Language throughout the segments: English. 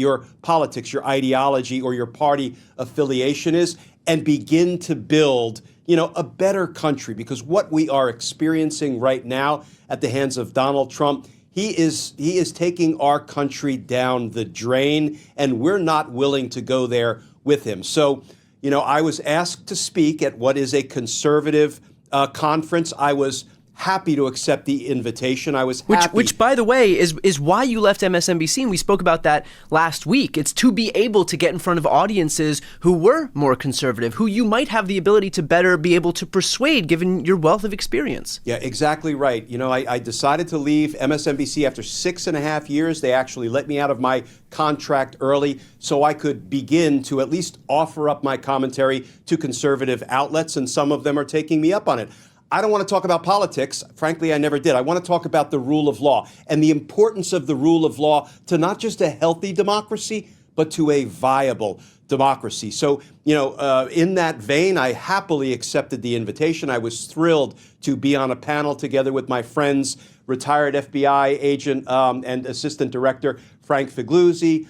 your politics, your ideology, or your party affiliation is, and begin to build, a better country. Because what we are experiencing right now at the hands of Donald Trump, he is taking our country down the drain, and we're not willing to go there with him. So, I was asked to speak at what is a conservative conference. I was happy to accept the invitation. I was happy. Which, by the way, is why you left MSNBC, and we spoke about that last week. It's to be able to get in front of audiences who were more conservative, who you might have the ability to better be able to persuade, given your wealth of experience. Yeah, exactly right. I decided to leave MSNBC after 6.5 years. They actually let me out of my contract early so I could begin to at least offer up my commentary to conservative outlets, and some of them are taking me up on it. I don't want to talk about politics. Frankly, I never did. I want to talk about the rule of law and the importance of the rule of law to not just a healthy democracy, but to a viable democracy. So, in that vein, I happily accepted the invitation. I was thrilled to be on a panel together with my friends, retired FBI agent and Assistant Director Frank Figliuzzi,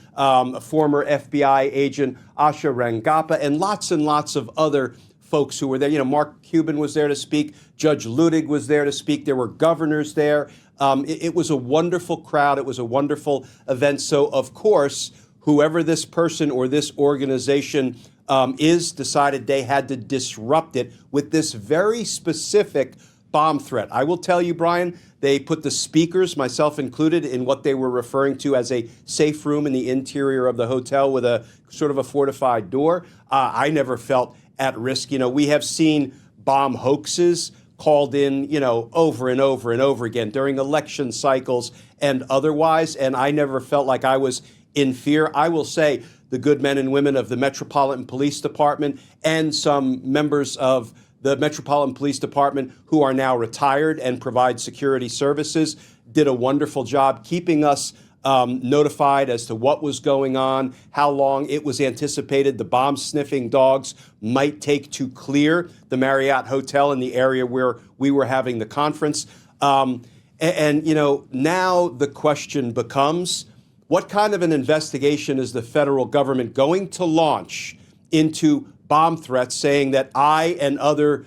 former FBI agent Asha Rangappa, and lots of other folks who were there. Mark Cuban was there to speak. Judge Luttig was there to speak. There were governors there. It was a wonderful crowd. It was a wonderful event. So, of course, whoever this person or this organization decided they had to disrupt it with this very specific bomb threat. I will tell you, Brian, they put the speakers, myself included, in what they were referring to as a safe room in the interior of the hotel with a sort of a fortified door. I never felt at risk. We have seen bomb hoaxes called in, over and over and over again during election cycles and otherwise, and I never felt like I was in fear. I will say the good men and women of the Metropolitan Police Department and some members of the Metropolitan Police Department who are now retired and provide security services did a wonderful job keeping us notified as to what was going on, how long it was anticipated the bomb-sniffing dogs might take to clear the Marriott Hotel in the area where we were having the conference. Now the question becomes, what kind of an investigation is the federal government going to launch into bomb threats, saying that I and other,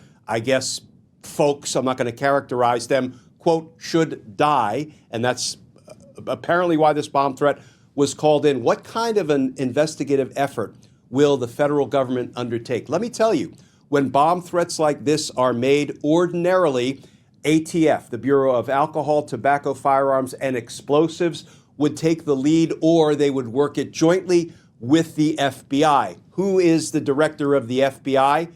folks, I'm not going to characterize them, quote, should die, and that's apparently why this bomb threat was called in. What kind of an investigative effort will the federal government undertake? Let me tell you, when bomb threats like this are made, ordinarily, ATF, the Bureau of Alcohol, Tobacco, Firearms, and Explosives, would take the lead, or they would work it jointly with the FBI. Who is the director of the FBI?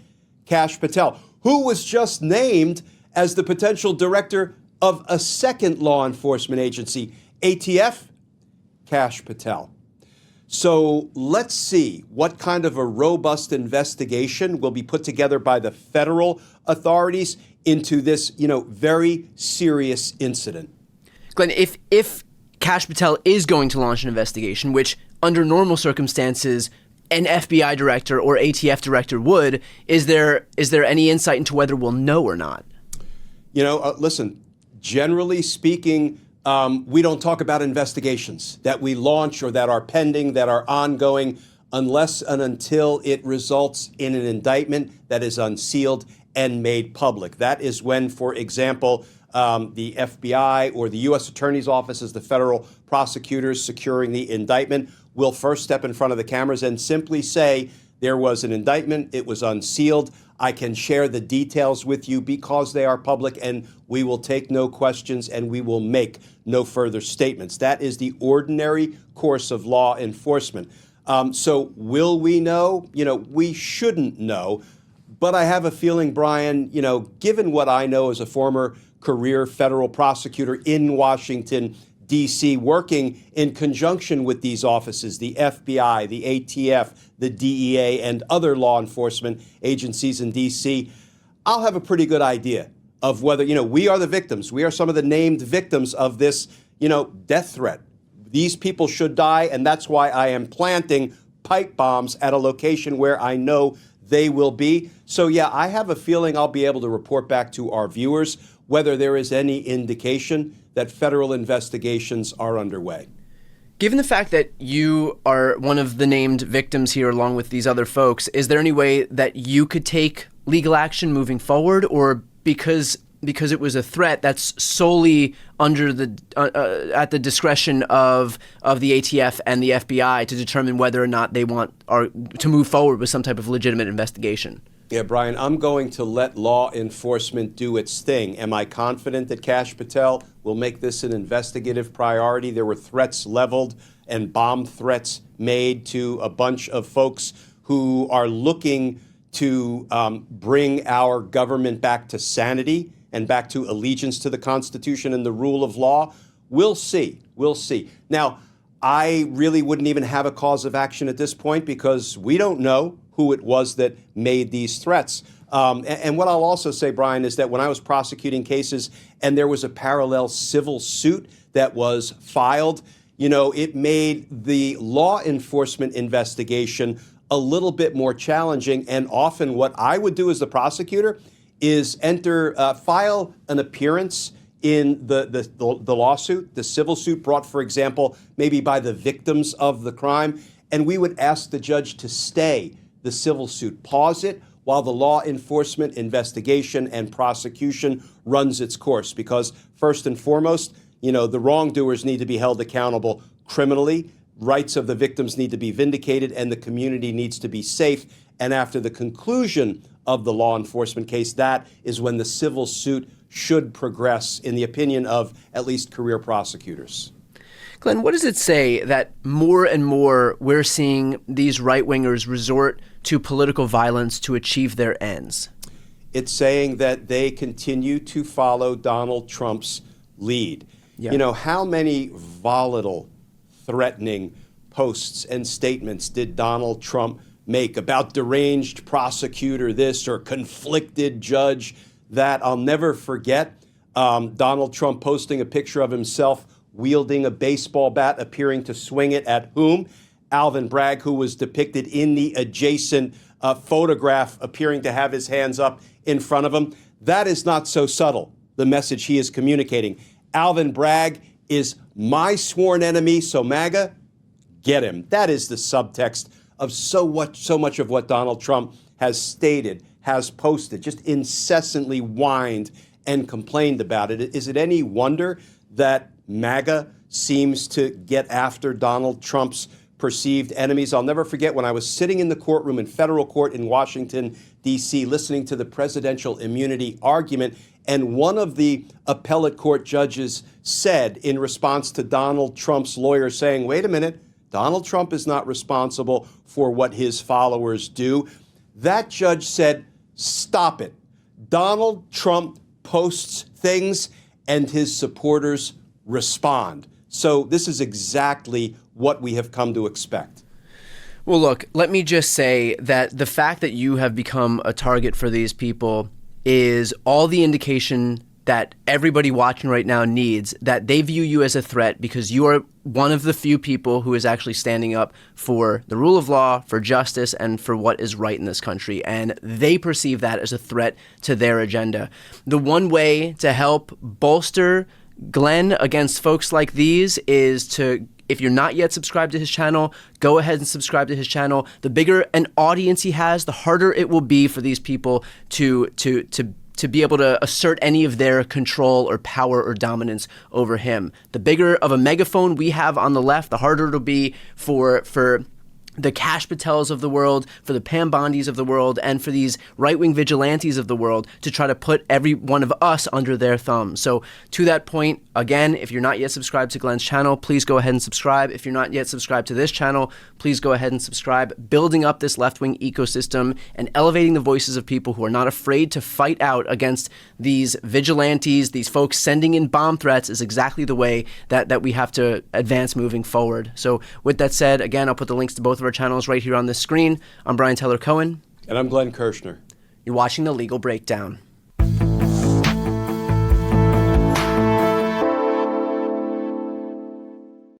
Kash Patel, who was just named as the potential director of a second law enforcement agency, ATF, Kash Patel. So let's see what kind of a robust investigation will be put together by the federal authorities into this, very serious incident. Glenn, if Kash Patel is going to launch an investigation, which under normal circumstances an FBI director or ATF director would, is there any insight into whether we'll know or not? Listen, generally speaking, we don't talk about investigations that we launch or that are pending, that are ongoing, unless and until it results in an indictment that is unsealed and made public. That is when, for example, the FBI or the U.S. Attorney's Office, as the federal prosecutors securing the indictment, will first step in front of the cameras and simply say, there was an indictment, it was unsealed. I can share the details with you because they are public, and we will take no questions and we will make no further statements. That is the ordinary course of law enforcement. So will we know? We shouldn't know. But I have a feeling, Brian, given what I know as a former career federal prosecutor in Washington, D.C., working in conjunction with these offices, the FBI, the ATF, the DEA, and other law enforcement agencies in D.C., I'll have a pretty good idea of whether, we are the victims. We are some of the named victims of this, death threat. These people should die, and that's why I am planting pipe bombs at a location where I know they will be. So, yeah, I have a feeling I'll be able to report back to our viewers whether there is any indication that federal investigations are underway. Given the fact that you are one of the named victims here along with these other folks, is there any way that you could take legal action moving forward, or because it was a threat that's solely under at the discretion of the ATF and the FBI to determine whether or not they want to move forward with some type of legitimate investigation? Yeah, Brian, I'm going to let law enforcement do its thing. Am I confident that Kash Patel will make this an investigative priority? There were threats leveled and bomb threats made to a bunch of folks who are looking to bring our government back to sanity and back to allegiance to the Constitution and the rule of law. We'll see. We'll see. Now, I really wouldn't even have a cause of action at this point because we don't know who it was that made these threats. And what I'll also say, Brian, is that when I was prosecuting cases and there was a parallel civil suit that was filed, it made the law enforcement investigation a little bit more challenging. And often what I would do as the prosecutor is file an appearance in the lawsuit, the civil suit brought, for example, maybe by the victims of the crime. And we would ask the judge to stay the civil suit, pause it while the law enforcement investigation and prosecution runs its course. Because first and foremost, the wrongdoers need to be held accountable criminally. Rights of the victims need to be vindicated and the community needs to be safe. And after the conclusion of the law enforcement case, that is when the civil suit should progress, in the opinion of at least career prosecutors. Glenn, what does it say that more and more we're seeing these right-wingers resort to political violence to achieve their ends? It's saying that they continue to follow Donald Trump's lead. Yeah. How many volatile, threatening posts and statements did Donald Trump make about deranged prosecutor this or conflicted judge that? I'll never forget Donald Trump posting a picture of himself wielding a baseball bat, appearing to swing it at whom? Alvin Bragg, who was depicted in the adjacent photograph, appearing to have his hands up in front of him. That is not so subtle, the message he is communicating. Alvin Bragg is my sworn enemy, so MAGA, get him. That is the subtext of so much of what Donald Trump has stated, has posted, just incessantly whined and complained about it. Is it any wonder that MAGA seems to get after Donald Trump's perceived enemies? I'll never forget when I was sitting in the courtroom in federal court in Washington, D.C., listening to the presidential immunity argument, and one of the appellate court judges said in response to Donald Trump's lawyer saying, wait a minute, Donald Trump is not responsible for what his followers do. That judge said, stop it. Donald Trump posts things and his supporters respond. So this is exactly what we have come to expect. Well, look, let me just say that the fact that you have become a target for these people is all the indication that everybody watching right now needs, that they view you as a threat because you are one of the few people who is actually standing up for the rule of law, for justice, and for what is right in this country. And they perceive that as a threat to their agenda. The one way to help bolster Glenn against folks like these is to, if you're not yet subscribed to his channel, go ahead and subscribe to his channel. The bigger an audience he has, the harder it will be for these people to be able to assert any of their control or power or dominance over him. The bigger of a megaphone we have on the left, the harder it'll be for the Kash Patels of the world, for the Pam Bondis of the world, and for these right-wing vigilantes of the world to try to put every one of us under their thumb. So to that point, again, if you're not yet subscribed to Glenn's channel, please go ahead and subscribe. If you're not yet subscribed to this channel, please go ahead and subscribe. Building up this left-wing ecosystem and elevating the voices of people who are not afraid to fight out against these vigilantes, these folks sending in bomb threats, is exactly the way that we have to advance moving forward. So with that said, again, I'll put the links to both of our channels right here on this screen. I'm Brian Teller Cohen. And I'm Glenn Kirshner. You're watching The Legal Breakdown.